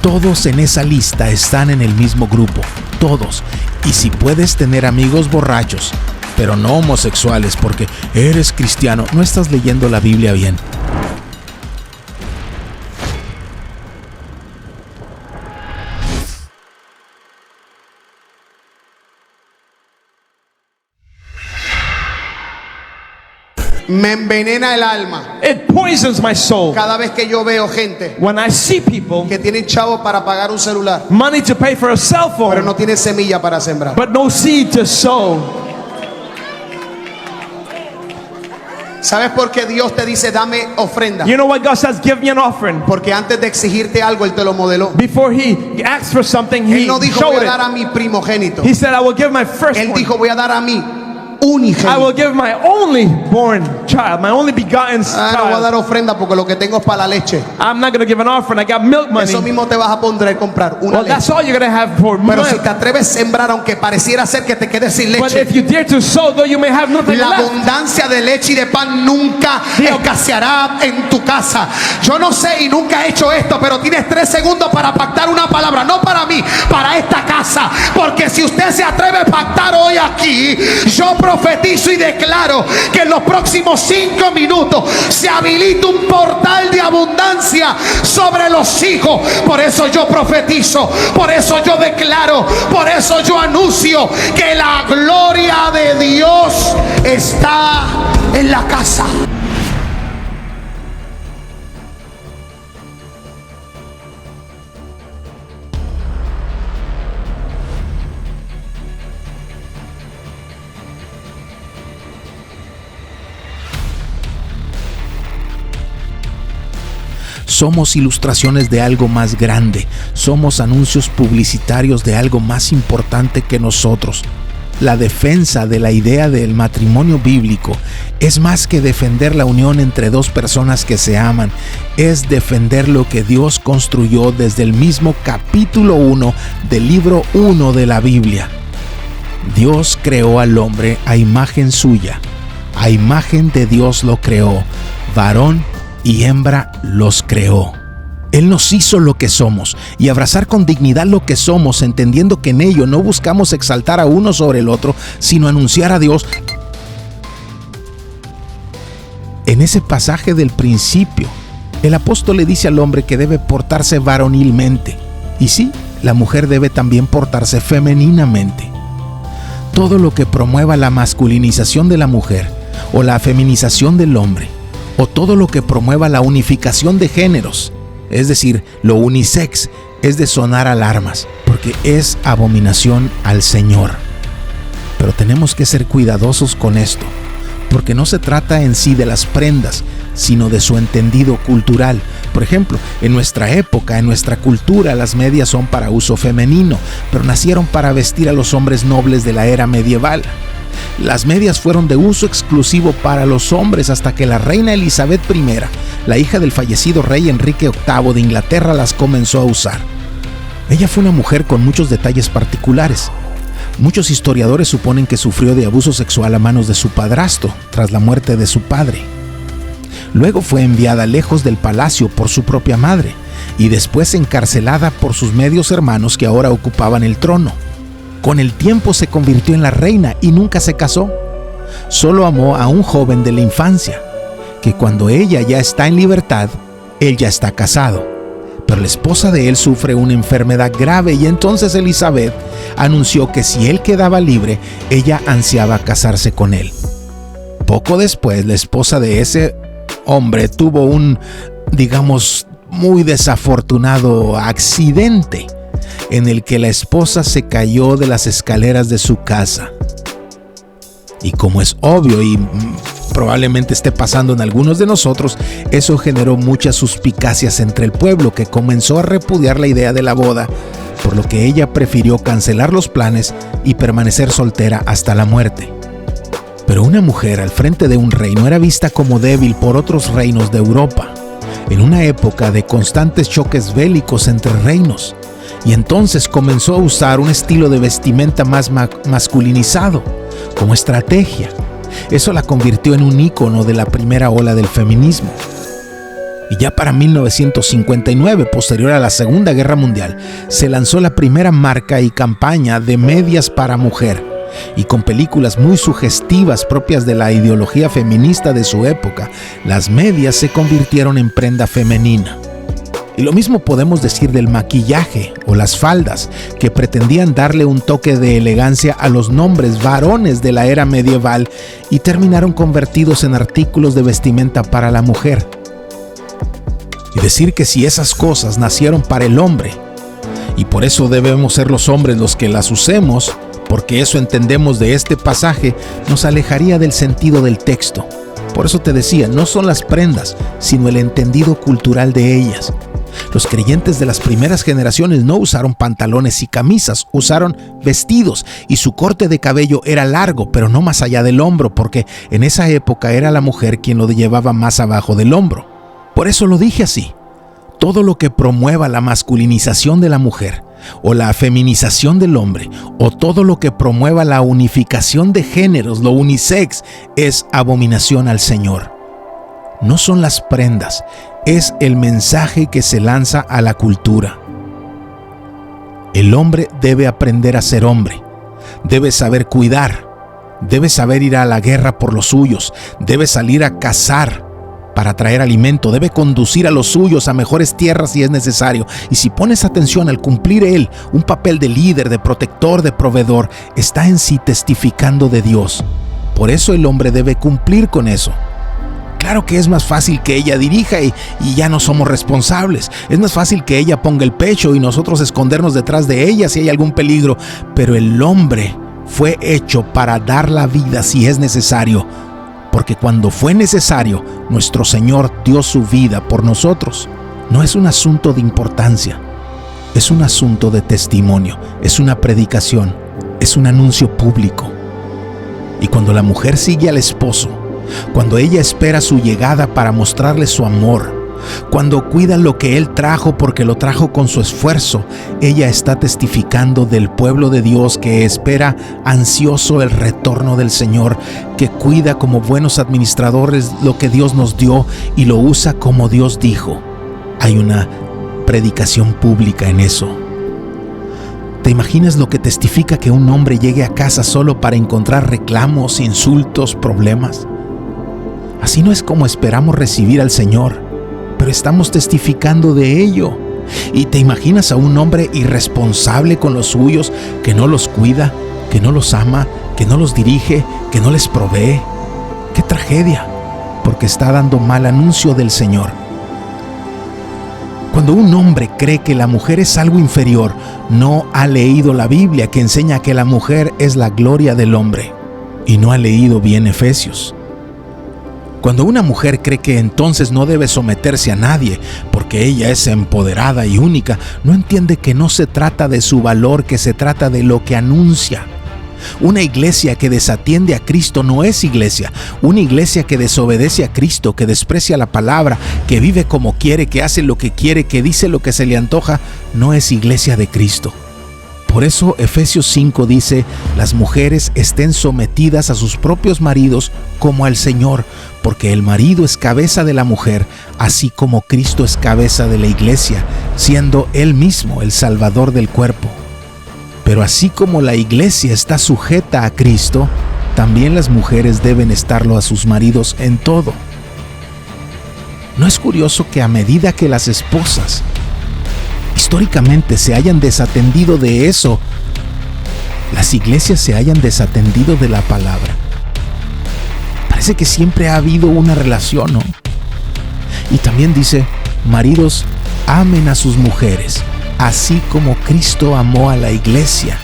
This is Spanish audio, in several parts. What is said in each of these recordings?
Todos en esa lista están en el mismo grupo, todos. Y si puedes tener amigos borrachos, pero no homosexuales porque eres cristiano, no estás leyendo la Biblia bien. Me envenena el alma It poisons my soul cada vez que yo veo gente when I see people que tienen chavo para pagar un celular, money to pay for a cell pero phone, no tienen semilla para sembrar. but no seed to sow. ¿Sabes por qué Dios te dice dame ofrenda? You know what God says? Give me an offering. Porque antes de exigirte algo, Él te lo modeló. Before He asks for something, Él He no dijo voy showed a dar it. a mi primogénito. He said, I will give my Él firstborn. dijo voy a dar a mi I will unigénito. give my only born child, my only begotten No voy a dar child. ofrenda porque lo que tengo es para la leche. I'm not going to give an offering. I got milk money. Eso mismo te vas a poner a comprar una Well, that's leche. all you're going to have for Pero si milk. te atreves a sembrar, aunque pareciera ser que te quedes sin But leche, if you dare to sow, though you may have nothing la left. abundancia de leche y de pan nunca escaseará en tu casa. Yo no sé y nunca he hecho esto, pero tienes 3 segundos para pactar una palabra, no para mí, para esta casa. Porque si usted se atreve a pactar hoy aquí, yo profetizo y declaro que en los próximos 5 minutos se habilita un portal de abundancia sobre los hijos. Por eso yo profetizo, por eso yo declaro, por eso yo anuncio que la gloria de Dios está en la casa. Somos ilustraciones de algo más grande. Somos anuncios publicitarios de algo más importante que nosotros. La defensa de la idea del matrimonio bíblico es más que defender la unión entre 2 personas que se aman. Es defender lo que Dios construyó desde el mismo capítulo 1 del libro 1 de la Biblia. Dios creó al hombre a imagen suya. A imagen de Dios lo creó. Varón y hembra los creó. Él nos hizo lo que somos, y abrazar con dignidad lo que somos, entendiendo que en ello no buscamos exaltar a uno sobre el otro, sino anunciar a Dios. En ese pasaje del principio, el apóstol le dice al hombre que debe portarse varonilmente. Y sí, la mujer debe también portarse femeninamente. Todo lo que promueva la masculinización de la mujer o la feminización del hombre, o todo lo que promueva la unificación de géneros, es decir, lo unisex, es de sonar alarmas, porque es abominación al Señor. Pero tenemos que ser cuidadosos con esto, porque no se trata en sí de las prendas, sino de su entendido cultural. Por ejemplo, en nuestra época, en nuestra cultura, las medias son para uso femenino, pero nacieron para vestir a los hombres nobles de la era medieval. Las medias fueron de uso exclusivo para los hombres hasta que la reina Elizabeth I, la hija del fallecido rey Enrique VIII de Inglaterra, las comenzó a usar. Ella fue una mujer con muchos detalles particulares. Muchos historiadores suponen que sufrió de abuso sexual a manos de su padrastro tras la muerte de su padre. Luego fue enviada lejos del palacio por su propia madre y después encarcelada por sus medios hermanos que ahora ocupaban el trono. Con el tiempo se convirtió en la reina y nunca se casó. Solo amó a un joven de la infancia, que cuando ella ya está en libertad, él ya está casado. Pero la esposa de él sufre una enfermedad grave y entonces Elizabeth anunció que si él quedaba libre, ella ansiaba casarse con él. Poco después, la esposa de ese hombre tuvo un, digamos, muy desafortunado accidente en el que la esposa se cayó de las escaleras de su casa. Y como es obvio y probablemente esté pasando en algunos de nosotros, eso generó muchas suspicacias entre el pueblo, que comenzó a repudiar la idea de la boda, por lo que ella prefirió cancelar los planes y permanecer soltera hasta la muerte. Pero una mujer al frente de un reino era vista como débil por otros reinos de Europa, en una época de constantes choques bélicos entre reinos. Y entonces comenzó a usar un estilo de vestimenta más masculinizado, como estrategia. Eso la convirtió en un ícono de la primera ola del feminismo. Y Ya para 1959, posterior a la Segunda Guerra Mundial, se lanzó la primera marca y campaña de medias para mujer, y con películas muy sugestivas propias de la ideología feminista de su época, las medias se convirtieron en prenda femenina. Y lo mismo podemos decir del maquillaje o las faldas, que pretendían darle un toque de elegancia a los nombres varones de la era medieval y terminaron convertidos en artículos de vestimenta para la mujer. Y decir que si esas cosas nacieron para el hombre, y por eso debemos ser los hombres los que las usemos, porque eso entendemos de este pasaje, nos alejaría del sentido del texto. Por eso te decía, no son las prendas, sino el entendido cultural de ellas. Los creyentes de las primeras generaciones no usaron pantalones y camisas, usaron vestidos, y su corte de cabello era largo, pero no más allá del hombro, porque en esa época era la mujer quien lo llevaba más abajo del hombro. Por eso lo dije así: todo lo que promueva la masculinización de la mujer, o la feminización del hombre, o todo lo que promueva la unificación de géneros, lo unisex, es abominación al Señor. No son las prendas, es el mensaje que se lanza a la cultura. El hombre debe aprender a ser hombre, debe saber cuidar, debe saber ir a la guerra por los suyos, debe salir a cazar para traer alimento, debe conducir a los suyos a mejores tierras si es necesario. Y si pones atención, al cumplir él un papel de líder, de protector, de proveedor, está en sí testificando de Dios. Por eso el hombre debe cumplir con eso. Claro que es más fácil que ella dirija y ya no somos responsables. Es más fácil que ella ponga el pecho y nosotros escondernos detrás de ella si hay algún peligro. Pero el hombre fue hecho para dar la vida si es necesario. Porque cuando fue necesario, nuestro Señor dio su vida por nosotros. No es un asunto de importancia, es un asunto de testimonio, es una predicación, es un anuncio público. Y cuando la mujer sigue al esposo, cuando ella espera su llegada para mostrarle su amor, cuando cuida lo que él trajo porque lo trajo con su esfuerzo, ella está testificando del pueblo de Dios que espera ansioso el retorno del Señor, que cuida como buenos administradores lo que Dios nos dio y lo usa como Dios dijo. Hay una predicación pública en eso. ¿Te imaginas lo que testifica que un hombre llegue a casa solo para encontrar reclamos, insultos, problemas? Así no es como esperamos recibir al Señor, pero estamos testificando de ello. ¿Y te imaginas a un hombre irresponsable con los suyos, que no los cuida, que no los ama, que no los dirige, que no les provee? ¡Qué tragedia! Porque está dando mal anuncio del Señor. Cuando un hombre cree que la mujer es algo inferior, no ha leído la Biblia, que enseña que la mujer es la gloria del hombre, y no ha leído bien Efesios. Cuando una mujer cree que entonces no debe someterse a nadie porque ella es empoderada y única, no entiende que no se trata de su valor, que se trata de lo que anuncia. Una iglesia que desatiende a Cristo no es iglesia. Una iglesia que desobedece a Cristo, que desprecia la palabra, que vive como quiere, que hace lo que quiere, que dice lo que se le antoja, no es iglesia de Cristo. Por eso Efesios 5 dice: las mujeres estén sometidas a sus propios maridos como al Señor, porque el marido es cabeza de la mujer, así como Cristo es cabeza de la iglesia, siendo Él mismo el Salvador del cuerpo. Pero así como la iglesia está sujeta a Cristo, también las mujeres deben estarlo a sus maridos en todo. ¿No es curioso que a medida que las esposas históricamente se hayan desatendido de eso, las iglesias se hayan desatendido de la palabra? Parece que siempre ha habido una relación, ¿no? Y también dice: maridos, amen a sus mujeres, así como Cristo amó a la iglesia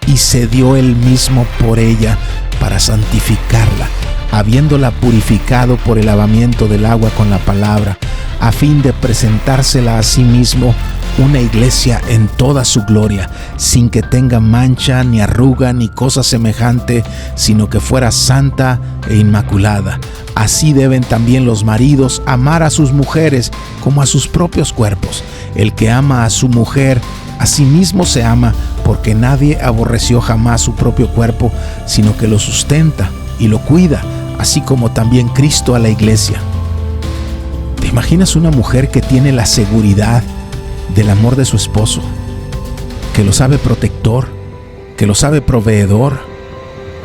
y se dio él mismo por ella para santificarla, habiéndola purificado por el lavamiento del agua con la palabra, a fin de presentársela a sí mismo una iglesia en toda su gloria, sin que tenga mancha, ni arruga, ni cosa semejante, sino que fuera santa e inmaculada. Así deben también los maridos amar a sus mujeres como a sus propios cuerpos. El que ama a su mujer, a sí mismo se ama, porque nadie aborreció jamás su propio cuerpo, sino que lo sustenta y lo cuida, así como también Cristo a la iglesia. ¿Te imaginas una mujer que tiene la seguridad del amor de su esposo? Que lo sabe protector, que lo sabe proveedor,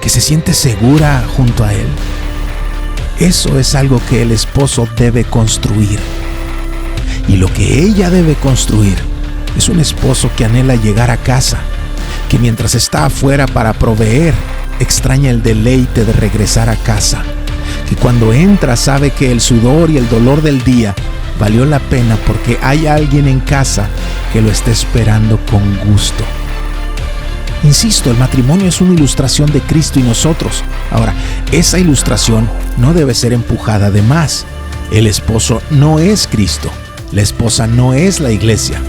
que se siente segura junto a él. Eso es algo que el esposo debe construir. Y lo que ella debe construir es un esposo que anhela llegar a casa, que mientras está afuera para proveer, extraña el deleite de regresar a casa, que cuando entra sabe que el sudor y el dolor del día valió la pena porque hay alguien en casa que lo está esperando con gusto. Insisto, el matrimonio es una ilustración de Cristo y nosotros. Ahora, esa ilustración no debe ser empujada de más. El esposo no es Cristo. La esposa no es la iglesia.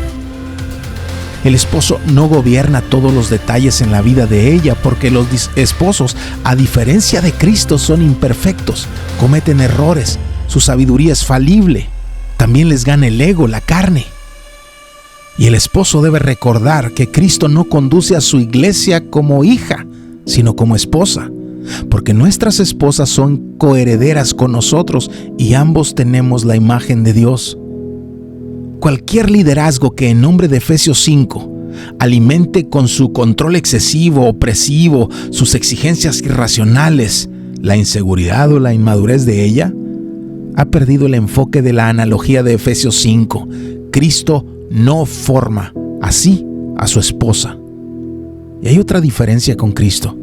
El esposo no gobierna todos los detalles en la vida de ella, porque los esposos, a diferencia de Cristo, son imperfectos, cometen errores, su sabiduría es falible, también les gana el ego, la carne. Y el esposo debe recordar que Cristo no conduce a su iglesia como hija, sino como esposa, porque nuestras esposas son coherederas con nosotros y ambos tenemos la imagen de Dios. Cualquier liderazgo que en nombre de Efesios 5 alimente con su control excesivo, opresivo, sus exigencias irracionales, la inseguridad o la inmadurez de ella, ha perdido el enfoque de la analogía de Efesios 5. Cristo no forma así a su esposa. Y hay otra diferencia con Cristo.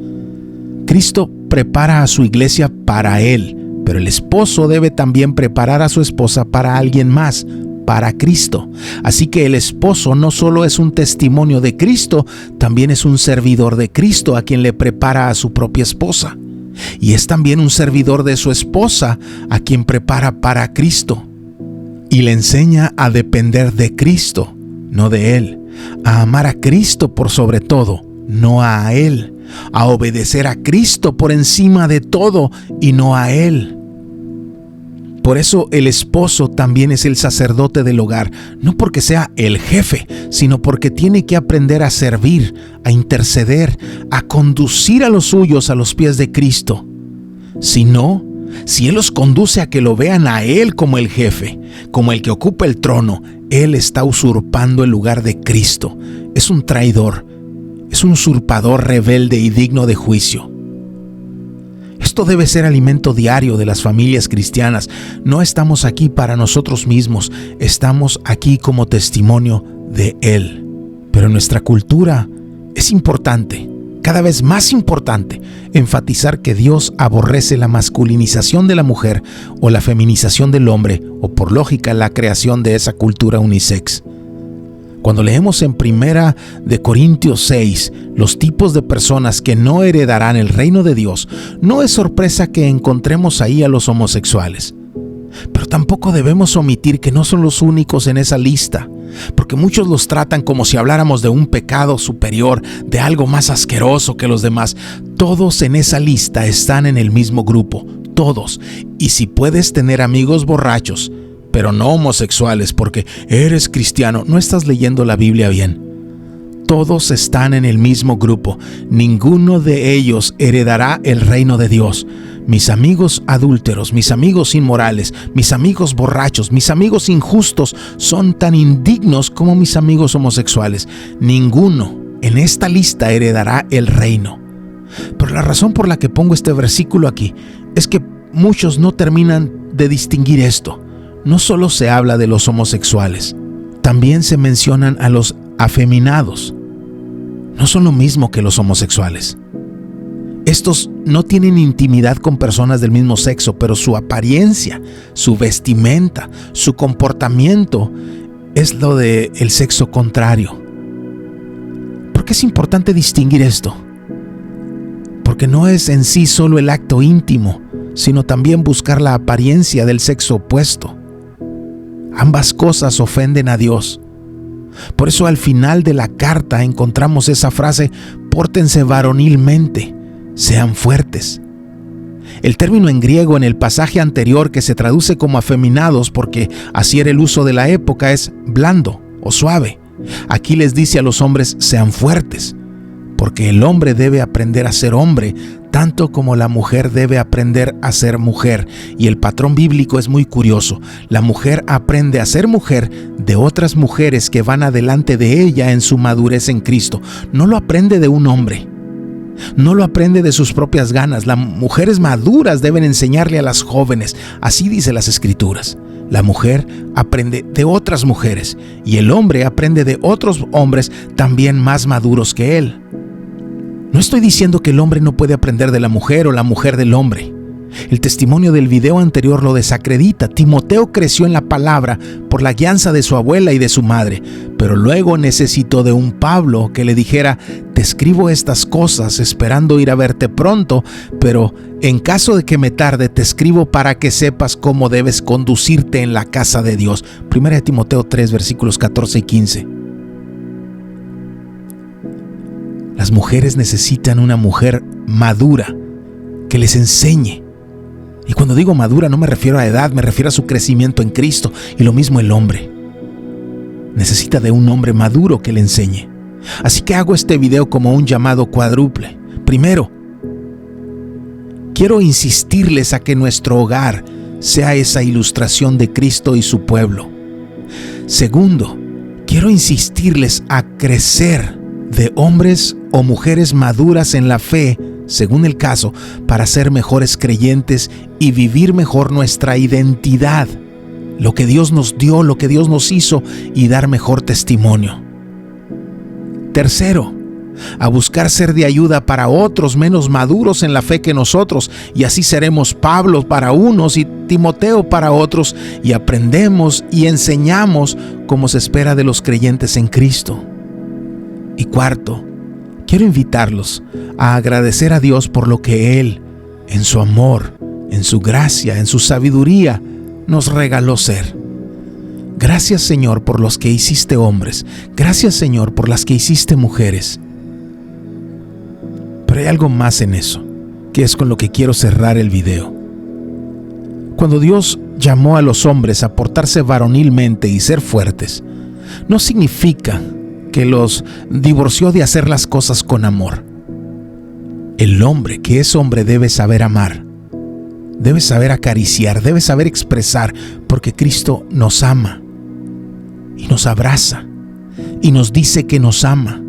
Cristo prepara a su iglesia para Él, pero el esposo debe también preparar a su esposa para alguien más, para Cristo. Así que el esposo no solo es un testimonio de Cristo, también es un servidor de Cristo a quien le prepara a su propia esposa. Y es también un servidor de su esposa a quien prepara para Cristo. Y le enseña a depender de Cristo, no de Él. A amar a Cristo por sobre todo, no a Él. A obedecer a Cristo por encima de todo y no a Él. Por eso el esposo también es el sacerdote del hogar, no porque sea el jefe, sino porque tiene que aprender a servir, a interceder, a conducir a los suyos a los pies de Cristo. Si no, si Él los conduce a que lo vean a Él como el jefe, como el que ocupa el trono, Él está usurpando el lugar de Cristo. Es un traidor, es un usurpador rebelde y digno de juicio. Esto debe ser alimento diario de las familias cristianas. No estamos aquí para nosotros mismos, estamos aquí como testimonio de Él. Pero en nuestra cultura es importante, cada vez más importante, enfatizar que Dios aborrece la masculinización de la mujer o la feminización del hombre, o por lógica la creación de esa cultura unisex. Cuando leemos en 1 Corintios 6 los tipos de personas que no heredarán el reino de Dios, no es sorpresa que encontremos ahí a los homosexuales. Pero tampoco debemos omitir que no son los únicos en esa lista, porque muchos los tratan como si habláramos de un pecado superior, de algo más asqueroso que los demás. Todos en esa lista están en el mismo grupo, todos. Y si puedes tener amigos borrachos, pero no homosexuales, porque eres cristiano, no estás leyendo la Biblia bien. Todos están en el mismo grupo. Ninguno de ellos heredará el reino de Dios. Mis amigos adúlteros, mis amigos inmorales, mis amigos borrachos, mis amigos injustos son tan indignos como mis amigos homosexuales. Ninguno en esta lista heredará el reino. Pero la razón por la que pongo este versículo aquí es que muchos no terminan de distinguir esto. No solo se habla de los homosexuales, también se mencionan a los afeminados. No son lo mismo que los homosexuales. Estos no tienen intimidad con personas del mismo sexo, pero su apariencia, su vestimenta, su comportamiento es lo del sexo contrario. ¿Por qué es importante distinguir esto? Porque no es en sí solo el acto íntimo, sino también buscar la apariencia del sexo opuesto. Ambas cosas ofenden a Dios. Por eso al final de la carta encontramos esa frase: pórtense varonilmente, sean fuertes. El término en griego en el pasaje anterior, que se traduce como afeminados porque así era el uso de la época, es blando o suave. Aquí les dice a los hombres: sean fuertes, porque el hombre debe aprender a ser hombre tanto como la mujer debe aprender a ser mujer. Y el patrón bíblico es muy curioso. La mujer aprende a ser mujer de otras mujeres que van adelante de ella en su madurez en Cristo. No lo aprende de un hombre. No lo aprende de sus propias ganas. Las mujeres maduras deben enseñarle a las jóvenes. Así dice las Escrituras. La mujer aprende de otras mujeres y el hombre aprende de otros hombres también más maduros que él. No estoy diciendo que el hombre no puede aprender de la mujer o la mujer del hombre. El testimonio del video anterior lo desacredita. Timoteo creció en la palabra por la guianza de su abuela y de su madre, pero luego necesitó de un Pablo que le dijera: te escribo estas cosas esperando ir a verte pronto, pero en caso de que me tarde te escribo para que sepas cómo debes conducirte en la casa de Dios. 1 Timoteo 3, versículos 14 y 15. Las mujeres necesitan una mujer madura que les enseñe. Y cuando digo madura no me refiero a edad, me refiero a su crecimiento en Cristo. Y lo mismo el hombre. Necesita de un hombre maduro que le enseñe. Así que hago este video como un llamado cuádruple. Primero, quiero insistirles a que nuestro hogar sea esa ilustración de Cristo y su pueblo. Segundo, quiero insistirles a crecer de hombres o mujeres maduras en la fe, según el caso, para ser mejores creyentes y vivir mejor nuestra identidad, lo que Dios nos dio, lo que Dios nos hizo, y dar mejor testimonio. Tercero, a buscar ser de ayuda para otros menos maduros en la fe que nosotros, y así seremos Pablo para unos y Timoteo para otros, y aprendemos y enseñamos como se espera de los creyentes en Cristo. Y cuarto, quiero invitarlos a agradecer a Dios por lo que Él, en su amor, en su gracia, en su sabiduría, nos regaló ser. Gracias, Señor, por los que hiciste hombres. Gracias, Señor, por las que hiciste mujeres. Pero hay algo más en eso, que es con lo que quiero cerrar el video. Cuando Dios llamó a los hombres a portarse varonilmente y ser fuertes, no significa que los divorció de hacer las cosas con amor. El hombre que es hombre debe saber amar, debe saber acariciar, debe saber expresar, porque Cristo nos ama y nos abraza y nos dice que nos ama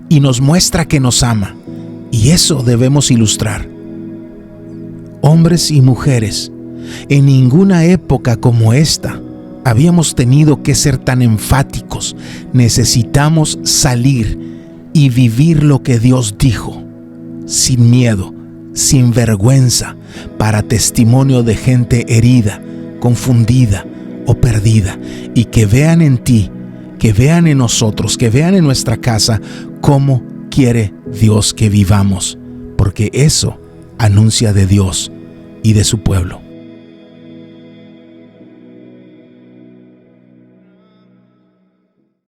y nos muestra que nos ama, y eso debemos ilustrar. Hombres y mujeres, en ninguna época como esta habíamos tenido que ser tan enfáticos. Necesitamos salir y vivir lo que Dios dijo, sin miedo, sin vergüenza, para testimonio de gente herida, confundida o perdida, y que vean en ti, que vean en nosotros, que vean en nuestra casa cómo quiere Dios que vivamos, porque eso anuncia de Dios y de su pueblo.